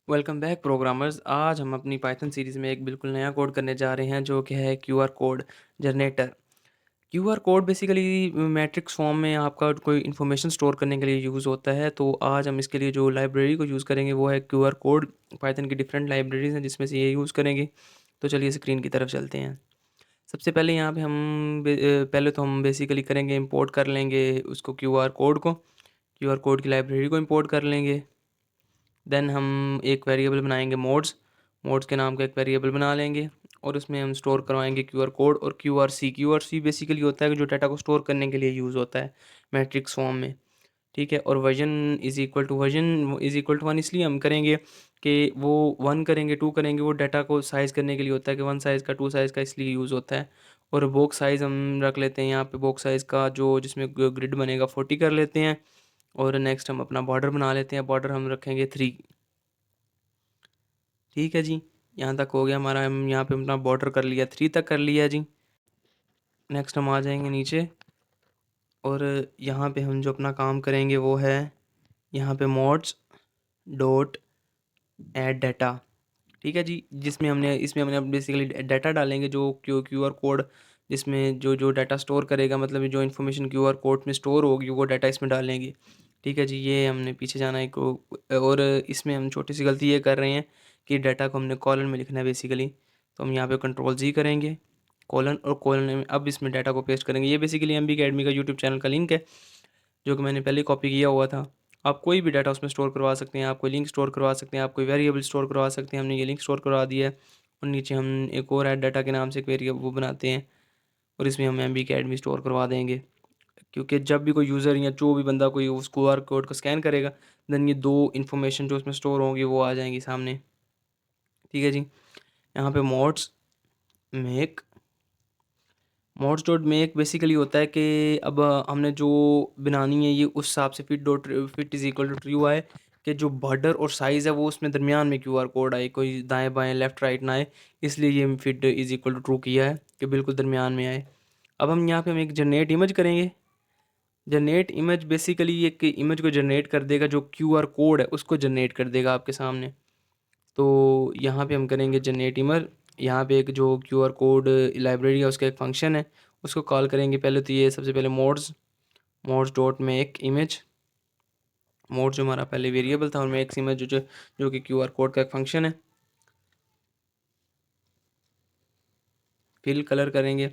Welcome back programmers. आज हम अपनी पाइथन सीरीज़ में एक बिल्कुल नया कोड करने जा रहे हैं जो कि है QR code generator. QR code basically matrix form में आपका कोई इन्फॉर्मेशन स्टोर करने के लिए यूज़ होता है। तो आज हम इसके लिए जो लाइब्रेरी को यूज़ करेंगे वो है क्यूआर कोड। पाइथन की डिफरेंट लाइब्रेरीज हैं जिसमें से ये यूज़ करेंगे। तो चलिए स्क्रीन की तरफ चलते हैं। सबसे पहले यहाँ पे पहले तो हम बेसिकली करेंगे इंपोर्ट कर लेंगे उसको क्यूआर कोड की लाइब्रेरी को इंपोर्ट कर लेंगे। देन हम एक वेरिएबल बनाएंगे मोड्स के नाम का एक वेरिएबल बना लेंगे और उसमें हम स्टोर करवाएंगे क्यूआर कोड और क्यूआर सी बेसिकली होता है कि जो डाटा को स्टोर करने के लिए यूज़ होता है मैट्रिक्स फॉर्म में। ठीक है। और वर्जन इज़ इक्वल टू 1 इसलिए हम करेंगे कि वो 1 करेंगे 2 करेंगे, वो डाटा को साइज़ करने के लिए होता है कि 1 साइज़ का 2 साइज़ का इसलिए यूज़ होता है। और बॉक्स साइज़ हम रख लेते हैं यहाँ पे, बॉक्स साइज़ का जो जिसमें ग्रिड बनेगा 40 कर लेते हैं। और नेक्स्ट हम अपना बॉर्डर बना लेते हैं, बॉर्डर हम रखेंगे 3। ठीक है जी। यहाँ तक हो गया हमारा, हम यहाँ पे अपना बॉर्डर कर लिया, 3 तक कर लिया जी। नेक्स्ट हम आ जाएंगे नीचे और यहाँ पे हम जो अपना काम करेंगे वो है यहाँ पे मोड्स डॉट ऐड डाटा। ठीक है जी। इसमें हमने बेसिकली डाटा डालेंगे जो क्यूआर कोड, जिसमें जो जो डाटा स्टोर करेगा, मतलब जो इन्फॉर्मेशन क्यूआर कोड में स्टोर होगी वो डाटा इसमें डालेंगे। ठीक है जी। ये हमने पीछे जाना है को। और इसमें हम छोटी सी गलती ये कर रहे हैं कि डाटा को हमने कॉलन में लिखना है बेसिकली। तो हम यहाँ पे कंट्रोल Z करेंगे, कॉलन, और कॉलन में अब इसमें डाटा को पेस्ट करेंगे। ये बेसिकली एमबी अकेडमी का यूट्यूब चैनल का लिंक है जो कि मैंने पहले कॉपी किया हुआ था। आप कोई भी डाटा उसमें स्टोर करवा सकते हैं, आप कोई लिंक स्टोर करवा सकते हैं, आप कोई वेरिएबल स्टोर करवा सकते हैं। हमने ये लिंक स्टोर करवा दिया है। और नीचे हम एक और ऐड डाटा के नाम से एक वेरिएबल वो बनाते हैं और इसमें हम एमबी अकेडमी स्टोर करवा देंगे। क्योंकि जब भी कोई यूज़र या जो भी बंदा कोई उस क्यूआर कोड को स्कैन करेगा, देन ये दो इन्फॉर्मेशन जो उसमें स्टोर होंगी वो आ जाएंगी सामने। ठीक है जी। यहाँ पे make modes dot make basically होता है कि अब हमने जो बनानी है ये उस हिसाब से fit is equal to true आए कि जो बॉर्डर और साइज़ है वो उसमें दरमियान में क्यूआर कोड आए, कोई दाएं बाएं लेफ़्ट राइट ना आए। इसलिए ये fit is equal to true किया है कि बिल्कुल दरमियान में आए। अब हम यहाँ पे हम एक जनरेट इमेज करेंगे। जनरेट इमेज बेसिकली एक इमेज को जनरेट कर देगा, जो क्यूआर कोड है उसको जनरेट कर देगा आपके सामने। तो यहाँ पे हम करेंगे जनरेट इमेज। यहाँ पे एक जो क्यूआर कोड लाइब्रेरी है उसका एक फंक्शन है, उसको कॉल करेंगे। पहले तो ये सबसे पहले modes modes dot make image. Mode जो हमारा पहले वेरिएबल था और मेक इमेज जो कि क्यूआर कोड का एक फंक्शन है। फिल कलर करेंगे,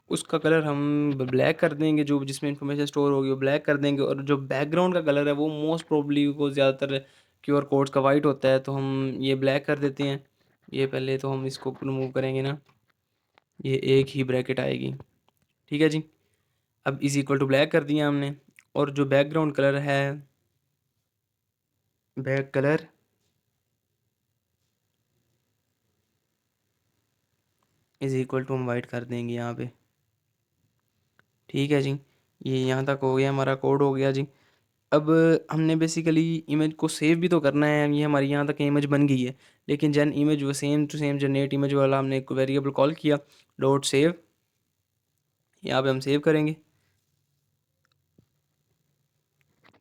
उसका कलर हम ब्लैक कर देंगे, जो जिसमें इंफॉर्मेशन स्टोर होगी वो ब्लैक कर देंगे। और जो बैकग्राउंड का कलर है वो मोस्ट प्रोबली वो ज़्यादातर क्यूआर कोड्स का वाइट होता है, तो हम ये ब्लैक कर देते हैं। ये पहले तो हम इसको रिमूव करेंगे ना, ये एक ही ब्रैकेट आएगी। ठीक है जी। अब इज इक्वल टू ब्लैक कर दिया हमने। और जो बैकग्राउंड कलर है, back colour is equal to हम वाइट कर देंगे यहाँ पे। ठीक है जी। ये यहाँ तक हो गया, हमारा कोड हो गया जी। अब हमने बेसिकली इमेज को सेव भी तो करना है। ये हमारी यहाँ तक इमेज बन गई है, लेकिन जन इमेज वो same to same generate image वाला हमने एक वेरिएबल कॉल किया, डॉट सेव। यहाँ पे हम सेव करेंगे।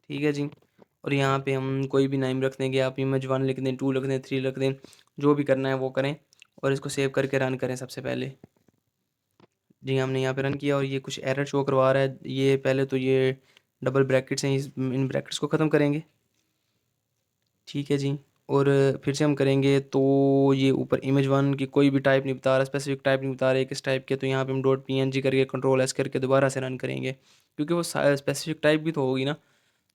ठीक है जी। और यहाँ पे हम कोई भी नाम रख देंगे, आप इमेज 1 लिख दें, 2 लिख दें, 3 लिख दें, जो भी करना है वो करें। और इसको सेव करके रन करें सबसे पहले। जी हमने यहाँ पे रन किया और ये कुछ एरर शो करवा रहा है। ये पहले तो ये डबल ब्रैकेट्स हैं, इन ब्रैकेट्स को ख़त्म करेंगे। ठीक है जी। और फिर से हम करेंगे तो ये ऊपर इमेज 1 की कोई भी टाइप नहीं बता रहा, स्पेसिफिक टाइप नहीं बता रहा है किस टाइप के। तो यहाँ पे हम डॉट PNG करके कंट्रोल S करके दोबारा से रन करेंगे, क्योंकि वो स्पेसिफिक टाइप भी तो होगी ना।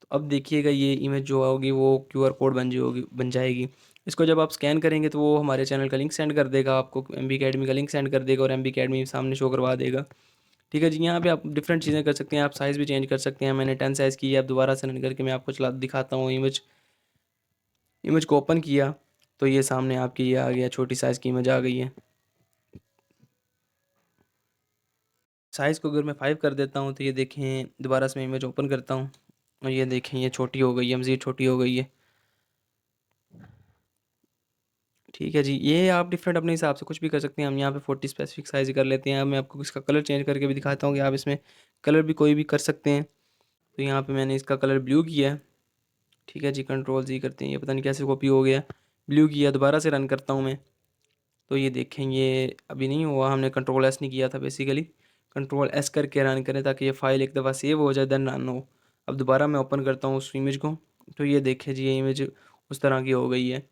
तो अब देखिएगा ये इमेज जो होगी वो क्यूआर कोड बन जाएगी। इसको जब आप स्कैन करेंगे तो वो हमारे चैनल का लिंक सेंड कर देगा आपको, एमबी अकेडमी का लिंक सेंड कर देगा और एमबी अकेडमी सामने शो करवा देगा। ठीक है जी। यहाँ पे आप डिफरेंट चीज़ें कर सकते हैं, आप साइज़ भी चेंज कर सकते हैं। मैंने 10 साइज़ की है। अब दोबारा से रन करके मैं आपको चला दिखाता हूँ। इमेज को ओपन किया तो ये सामने आपकी ये आ गया, छोटी साइज़ की इमेज आ गई है। साइज़ को अगर मैं 5 कर देता हूँ तो ये देखें, दोबारा से मैं इमेज ओपन करता हूँ और ये देखें ये छोटी हो गई है, मज़ीद छोटी हो गई है। ठीक है जी। ये आप डिफरेंट अपने हिसाब से कुछ भी कर सकते हैं। हम यहाँ पे 40 स्पेसिफिक साइज़ कर लेते हैं। अब मैं आपको इसका कलर चेंज करके भी दिखाता हूँ कि आप इसमें कलर भी कोई भी कर सकते हैं। तो यहाँ पे मैंने इसका कलर ब्लू किया है। ठीक है जी, कंट्रोल जी करते हैं, ये पता नहीं कैसे कॉपी हो गया, ब्लू किया, दोबारा से रन करता हूँ मैं। तो ये देखें, ये अभी नहीं हुआ, हमने कंट्रोल एस नहीं किया था बेसिकली। कंट्रोल एस करके रन करें ताकि ये फाइल एक दफ़ा सेव हो जाए, देन रन हो। अब दोबारा मैं ओपन करता हूँ उस इमेज को, तो ये देखें जी, ये इमेज उस तरह की हो गई है।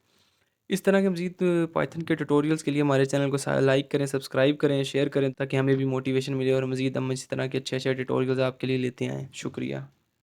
इस तरह के मज़ीद पाइथन के ट्यूटोरियल्स के लिए हमारे चैनल को लाइक करें, सब्सक्राइब करें, शेयर करें, ताकि हमें भी मोटिवेशन मिले और मज़ीद हम इस तरह के अच्छे अच्छे ट्यूटोरियल्स आपके लिए लेते आएँ। शुक्रिया।